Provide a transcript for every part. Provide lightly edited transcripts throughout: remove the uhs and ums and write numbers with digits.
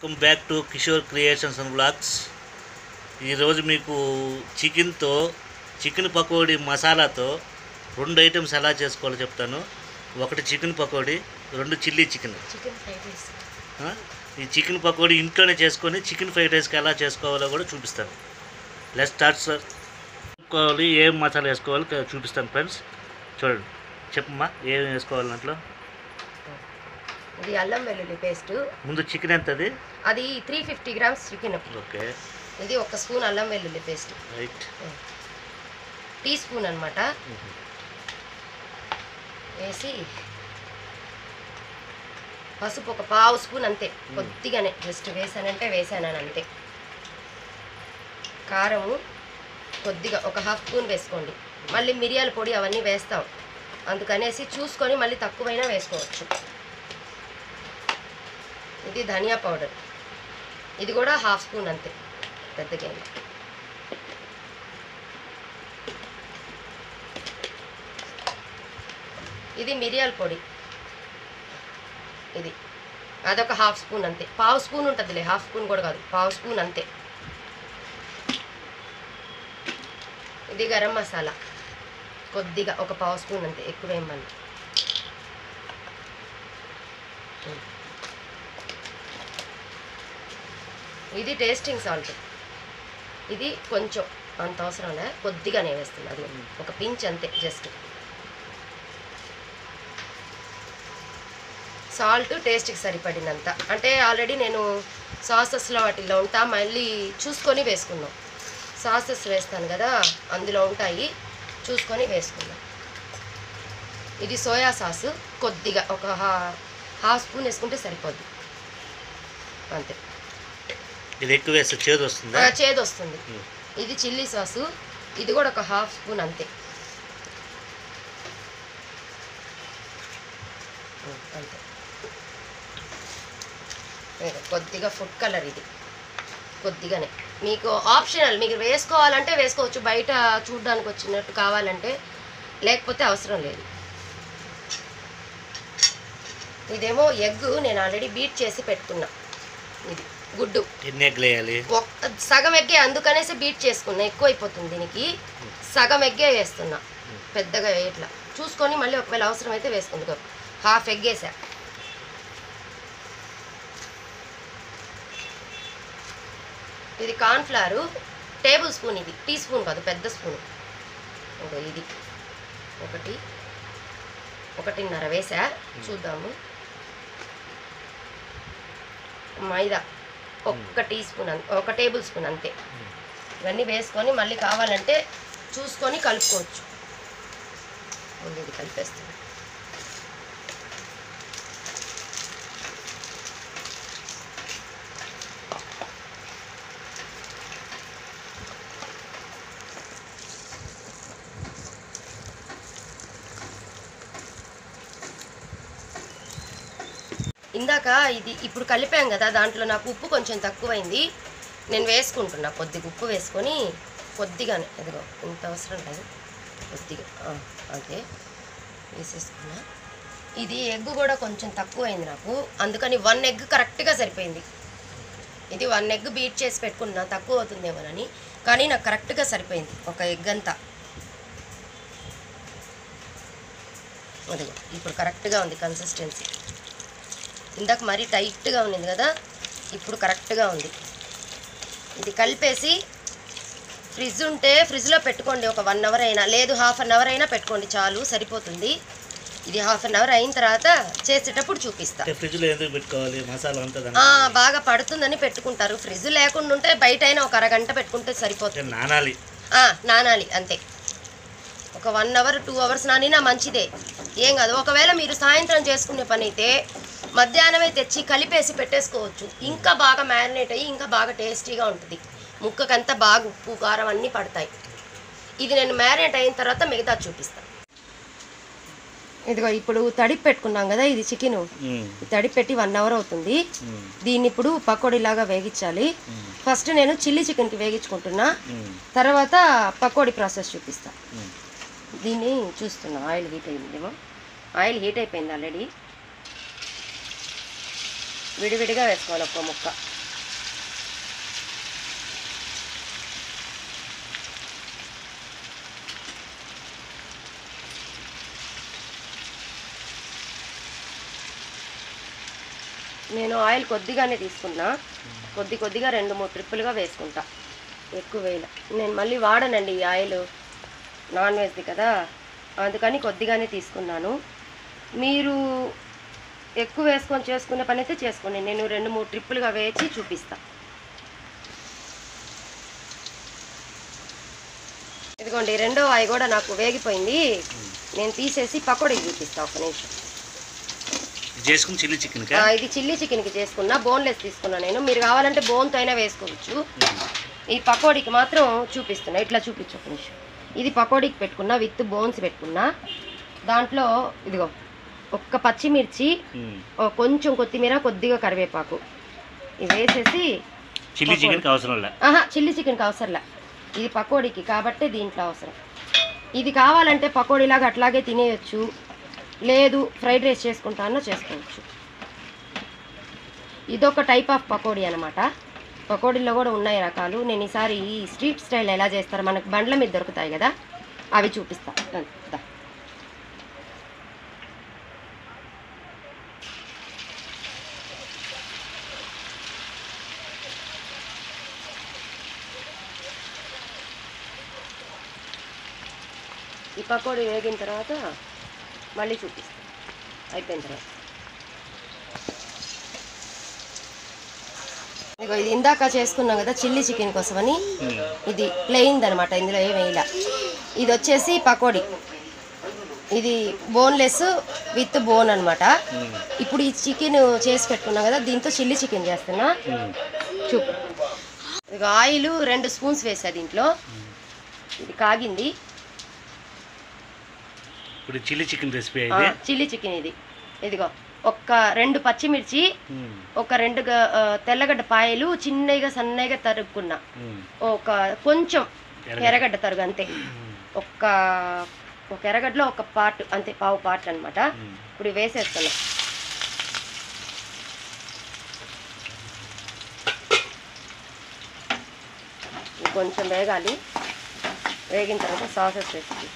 Welcome back to Kishore creations and vlogs. ఈరోజు మీకు chicken pakodi మసాలాతో 2 ఐటమ్స్ ఎలా చేసుకోవాలో చెప్తాను. ఒకటి చికెన్ పకోడీ, 2 చిల్లీ చికెన్. ఈ చికెన్ పకోడీ ఇంట్లోనే చేసుకొని చికెన్ ఫ్రైడ్ రైస్కి ఎలా చేసుకోవాలో కూడా చూపిస్తాను. Let's start sir. ఏం మసాలా వేసుకోవాలో చూపిస్తాను ఫ్రెండ్స్. చూడండి, చెప్పమ్మా ఏం వేసుకోవాలి దాంట్లో. ఇది అల్లం వెల్లుల్లి పేస్ట్. ముందు చికెన్ ఎంత అది 350 గ్రామ్స్ చికెన్. ఓకే. ఇది 1 స్పూన్ అల్లం వెల్లుల్లి పేస్ట్, రైట్. టీ స్పూన్ అన్నమాట. వేసి పసుపు 1 పావు స్పూన్ అంతే, కొద్దిగానే జస్ట్ వేసానని అంతే. కారము కొద్దిగా 1/2 స్పూన్ వేసుకోండి. మళ్ళీ మిరియాల పొడి అవన్నీ వేస్తాం, అందుకనేసి చూసుకొని మళ్ళీ తక్కువైనా వేసుకోవచ్చు. ఇది ధనియా పౌడర్, ఇది కూడా 1/2 స్పూన్ అంతే, పెద్దగా. ఇది మిరియాల పొడి, ఇది అదొక 1/2 స్పూన్ అంతే. పావు స్పూన్ ఉంటుందిలే, 1/2 స్పూన్ కూడా కాదు, పావు స్పూన్ అంతే. ఇది గరం మసాలా కొద్దిగా 1 పావు స్పూన్ అంతే, ఎక్కువ వేయమని. ఇది టేస్టింగ్ సాల్ట్, ఇది కొంచెం అంత అవసరం లే, కొద్దిగానే వేస్తుంది, అది 1 పించ్ అంతే. జస్ట్ సాల్ట్ టేస్ట్కి సరిపడినంత, అంటే ఆల్రెడీ నేను సాసెస్లో వాటిల్లో ఉంటా, మళ్ళీ చూసుకొని వేసుకున్నాం. సాసెస్ వేస్తాను కదా, అందులో ఉంటాయి, చూసుకొని వేసుకున్నాం. ఇది సోయా సాసు కొద్దిగా 1/2 స్పూన్ వేసుకుంటే సరిపోద్ది అంతే. ఇది ఎక్కువ వేస్తే చేదు వస్తుందా? చేదు వస్తుంది. ఇది చిల్లీ సాసు, ఇది కూడా 1/2 స్పూన్ అంతే. అంతే. కొద్దిగా ఫుడ్ కలర్, ఇది కొద్దిగానే, మీకు ఆప్షనల్, మీకు వేసుకోవాలంటే వేసుకోవచ్చు, బయట చూడడానికి వచ్చినట్టు కావాలంటే, లేకపోతే అవసరం లేదు. ఇదేమో ఎగ్, నేను ఆల్రెడీ బీట్ చేసి పెట్టుకున్నా. ఇది గుడ్డు, ఎన్ని ఎగ్లు వేయాలి? సగం ఎగ్గే, అందుకనేసి బీట్ చేసుకున్నా, ఎక్కువ అయిపోతుంది దీనికి. సగం ఎగ్గే వేస్తున్నా, పెద్దగా ఇట్లా చూసుకొని, మళ్ళీ ఒకవేళ అవసరం అయితే వేసుకుంది. 1/2 ఎగ్ వేసా. ఇది కార్న్ఫ్లవరు టేబుల్ స్పూన్, ఇది టీ స్పూన్ కాదు, పెద్ద స్పూను. ఇది 1.5 వేసా, చూద్దాము. మైదా 1 టీ స్పూన్, 1 టేబుల్ స్పూన్ అంతే. ఇవన్నీ వేసుకొని మళ్ళీ కావాలంటే చూసుకొని కలుపుకోవచ్చు. ఇది కలిపేస్తాను. ఇందాక ఇది ఇప్పుడు కలిపాం కదా, దాంట్లో నాకు ఉప్పు కొంచెం తక్కువైంది, నేను వేసుకుంటున్నా. కొద్దిగా ఉప్పు వేసుకొని, కొద్దిగానే, ఇదిగో ఇంత అవసరం లేదు, కొద్దిగా అంతే వేసేసుకున్నా. ఇది ఎగ్ కూడా కొంచెం తక్కువైంది నాకు, అందుకని 1 ఎగ్ కరెక్ట్గా సరిపోయింది. ఇది 1 ఎగ్ బీట్ చేసి పెట్టుకున్నా, తక్కువ అవుతుందేమోనని, కానీ నాకు కరెక్ట్గా సరిపోయింది 1 ఎగ్ అంతా. అదిగో ఇప్పుడు కరెక్ట్గా ఉంది కన్సిస్టెన్సీ. ఇందాక మరీ టైట్గా ఉంది కదా, ఇప్పుడు కరెక్ట్గా ఉంది. ఇది కలిపేసి ఫ్రిడ్జ్ ఉంటే ఫ్రిడ్జ్లో పెట్టుకోండి, ఒక 1 అవర్ అయినా, లేదు 1/2 అవర్ అయినా పెట్టుకోండి, చాలు, సరిపోతుంది. ఇది 1/2 అవర్ అయిన తర్వాత చేసేటప్పుడు చూపిస్తా. ఫ్రిడ్జ్లో ఎందుకు పెట్టుకోవాలి? మసాలా అంతా బాగా పడుతుందని పెట్టుకుంటారు. ఫ్రిడ్జ్ లేకుండా ఉంటే బయట అయినా ఒక అరగంట పెట్టుకుంటే సరిపోతుంది. నానాలి అంతే. ఒక 1 అవర్ 2 అవర్స్ నానినా మంచిదే, ఏం కాదు. ఒకవేళ మీరు సాయంత్రం చేసుకునే పని అయితే మధ్యాహ్నమే తెచ్చి కలిపేసి పెట్టేసుకోవచ్చు, ఇంకా బాగా మ్యారినేట్ అయ్యి ఇంకా బాగా టేస్టీగా ఉంటుంది. ముక్కకంతా బాగా ఉప్పు కారం అన్నీ పడతాయి. ఇది నేను మ్యారినేట్ అయిన తర్వాత మిగతా చూపిస్తాను. ఇదిగో ఇప్పుడు తడిపి పెట్టుకున్నాం కదా, ఇది చికెన్ తడిపి పెట్టి 1 అవర్ అవుతుంది. దీన్ని ఇప్పుడు పకోడీలాగా వేగించాలి. ఫస్ట్ నేను చిల్లీ చికెన్కి వేగించుకుంటున్నా, తర్వాత పకోడీ ప్రాసెస్ చూపిస్తా. దీన్ని చూస్తున్నా, ఆయిల్ హీట్ అయిందేమో. ఆయిల్ హీట్ అయిపోయింది ఆల్రెడీ. విడివిడిగా వేసుకోవాలి ఒక్క ముక్క. నేను ఆయిల్ కొద్దిగానే తీసుకున్నా, కొద్దిగా 2-3 ట్రిప్పులుగా వేసుకుంటా, ఎక్కువ వేయాల. నేను మళ్ళీ వాడనండి ఈ ఆయిల్, నాన్ వెజ్ది కదా, అందుకని కొద్దిగానే తీసుకున్నాను. మీరు ఎక్కువ వేసుకొని చేసుకునే పని అయితే చేసుకోండి, నేను 2-3 ట్రిప్పులుగా వేసి చూపిస్తా. ఇదిగోండి రెండో ఆయి కూడా నాకు వేగిపోయింది, నేను తీసేసి పకోడీకి చూపిస్తా. ఒక నిమిషం. ఇది చిల్లీ చికెన్కి చేసుకున్నా, బోన్లెస్ తీసుకున్నా నేను. మీరు కావాలంటే బోన్తో అయినా వేసుకోవచ్చు. ఈ పకోడీకి మాత్రం చూపిస్తున్నా, ఇట్లా చూపించు ఒక నిమిషం. ఇది పకోడీకి పెట్టుకున్నా, విత్ బోన్స్ పెట్టుకున్నా. దాంట్లో ఇదిగో ఒక్క పచ్చిమిర్చి, కొంచెం కొత్తిమీర, కొద్దిగా కరివేపాకు ఇవి వేసేసి. చిల్లీ చికెన్కి అవసరం? చిల్లీ చికెన్కి అవసరంలే, ఇది పకోడీకి కాబట్టి దీంట్లో అవసరం. ఇది కావాలంటే పకోడీలాగా అట్లాగే తినేయచ్చు, లేదు ఫ్రైడ్ రైస్ చేసుకుంటా అన్న చేసుకోవచ్చు. ఇదొక టైప్ ఆఫ్ పకోడీ అనమాట. పకోడీలో కూడా ఉన్నాయి రకాలు. నేను ఈసారి ఈ స్ట్రీట్ స్టైల్ ఎలా చేస్తారు, మనకు బండ్ల మీద దొరుకుతాయి కదా, అవి చూపిస్తా. ఈ పకోడీ వేగిన తర్వాత మళ్ళీ చూపిస్తాను అయిపోయిన తర్వాత. ఇదిగో ఇది ఇందాక చేసుకున్నాం కదా చిల్లీ చికెన్ కోసమని, ఇది ప్లెయిన్ అనమాట, ఇందులో ఏం వేయాల. ఇది వచ్చేసి పకోడీ, ఇది బోన్లెస్ విత్ బోన్ అనమాట. ఇప్పుడు ఈ చికెన్ చేసి పెట్టుకున్నాం కదా, దీంతో చిల్లీ చికెన్ చేస్తున్నా చూపు. ఇక ఆయిల్ 2 స్పూన్స్ వేసా దీంట్లో, ఇది కాగింది. Chilli chicken recipe, chilli chicken ఇది. ఇదిగో ఒక 2 పచ్చిమిర్చి, ఒక 2 తెల్లగడ్డ పాయలు చిన్నగా సన్నగా తరుగుకున్నా, ఒక కొంచెం ఎర్రగడ్డ తరుగు అంతే, ఒక ఎర్రగడ్డలో ఒక పార్ట్ అంతే, పావు పార్ట్ అనమాట. ఇప్పుడు వేసేస్తున్నా. కొంచెం వేగాలి, వేగిన తర్వాత సాసెస్ వేసి.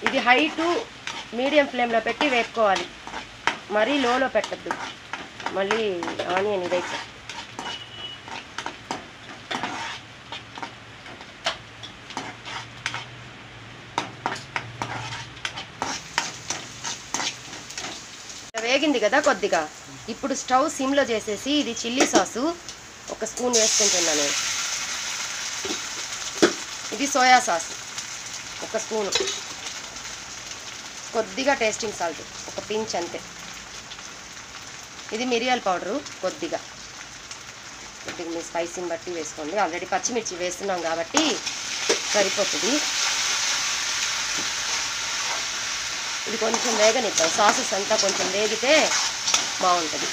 ఇది హై టు మీడియం ఫ్లేమ్లో పెట్టి వేపుకోవాలి, మరీ లోలో పెట్టద్దు, మళ్ళీ ఆనియన్ ఇదైతే. వేగింది కదా కొద్దిగా, ఇప్పుడు స్టవ్ సిమ్లో చేసేసి ఇది చిల్లీ సాసు 1 స్పూన్ వేసుకుంటున్నాను. ఇది సోయా సాస్ 1 స్పూను, కొద్దిగా టేస్టింగ్ సాల్ట్ 1 పించ్ అంతే. ఇది మిరియాల పౌడరు కొద్దిగా మీ స్పైసీని బట్టి వేసుకోండి. ఆల్రెడీ పచ్చిమిర్చి వేస్తున్నాం కాబట్టి సరిపోతుంది. ఇది కొంచెం వేగనిద్దాం, సాసెస్ అంతా కొంచెం వేగితే బాగుంటుంది.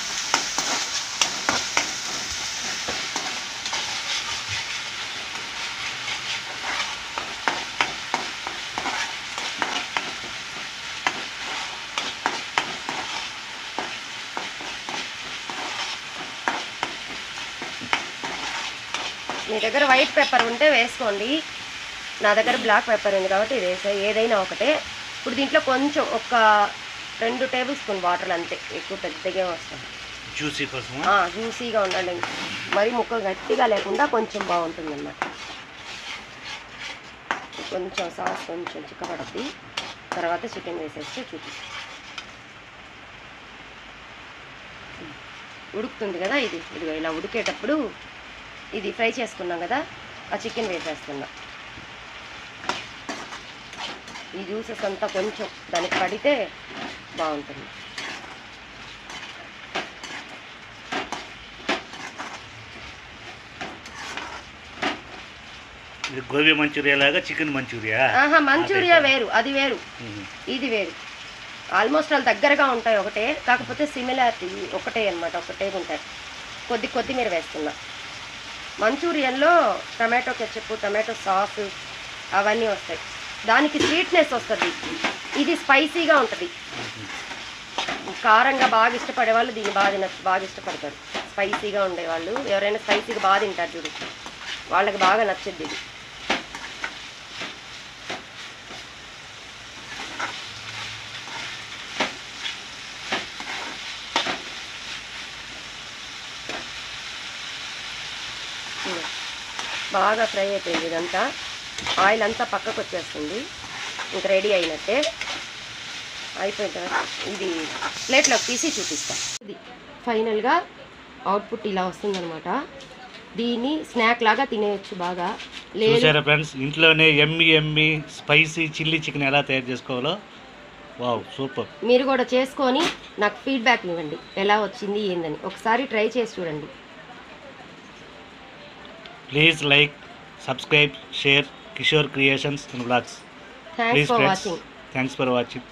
మీ దగ్గర వైట్ పెప్పర్ ఉంటే వేసుకోండి, నా దగ్గర బ్లాక్ పెప్పర్ ఉంది కాబట్టి ఇది వేసా, ఏదైనా ఒకటే. ఇప్పుడు దీంట్లో కొంచెం ఒక 2 టేబుల్ స్పూన్ వాటర్ అంతే, ఎక్కువ పెద్దగా వస్తుంది. జ్యూసీగా ఉండాలి, మరి ముక్క గట్టిగా లేకుండా కొంచెం బాగుంటుంది అన్నమాట. కొంచెం సాస్ కొంచెం చిక్కపడుద్ది, తర్వాత చికెన్ వేసేస్తే చూపిస్తాను. ఉడుకుతుంది కదా ఇది, ఇదిగో ఇలా ఉడికేటప్పుడు ఇది ఫ్రై చేసుకున్నాం కదా, ఆ చికెన్ వేసేస్తున్నా. ఈ జ్యూసెస్ అంతా కొంచెం దానికి పడితే బాగుంటుంది. గోబీ మంచూరియా లాగా చికెన్ మంచూరియా? మంచూరియా వేరు, అది వేరు, ఇది వేరు. ఆల్మోస్ట్ వాళ్ళు దగ్గరగా ఉంటాయి ఒకటే, కాకపోతే సిమిలారిటీ ఒకటే అనమాట, ఒకటే ఉంటాయి. కొత్తిమీర వేస్తున్నా. మంచూరియన్లో టమాటో కెచప్, టమాటో సాస్ అవన్నీ వస్తాయి, దానికి స్వీట్నెస్ వస్తుంది. ఇది స్పైసీగా ఉంటుంది, కారంగా బాగా ఇష్టపడే వాళ్ళు దీన్ని బాగా ఇష్టపడతారు. స్పైసీగా ఉండేవాళ్ళు, ఎవరైనా స్పైసీగా బాగా తింటారు చూడు, వాళ్ళకి బాగా నచ్చుద్ది ఇది. బాగా ఫ్రై అయిపోయింది ఇదంతా, ఆయిల్ అంతా పక్కకు వచ్చేస్తుంది, ఇంకా రెడీ అయినట్టే. అయిపోయిన తర్వాత ఇది ప్లేట్లోకి తీసి చూపిస్తాను. ఇది ఫైనల్గా అవుట్పుట్ ఇలా వస్తుందన్నమాట. దీన్ని స్నాక్ లాగా తినేయచ్చు బాగా. చూసారా ఫ్రెండ్స్, ఇంట్లోనే ఎమ్మి స్పైసీ చిల్లీ చికెన్ ఎలా తయారు చేసుకోవాలో. Wow, super. మీరు కూడా చేసుకొని నాకు ఫీడ్బ్యాక్ ఇవ్వండి, ఎలా వచ్చింది ఏందని. ఒకసారి ట్రై చేసి చూడండి. Please like, subscribe, share Kishore creations and vlogs. Thanks for watching. Thanks for watching.